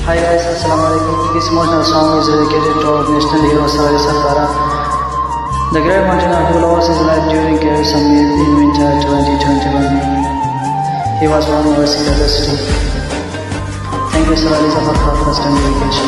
Hi guys, Assalamu alaikum. This emotional song is dedicated to our national hero Sir Ali Sarkara. The great mountaineer who lost his life during Cape Summit in winter 2021. He was born in Varsity University. Thank you Sir Ali Sarkara for trust and dedication.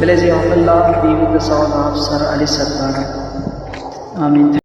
Blessing of Allah be with the soul of Sir Ali Sarkara. Amin.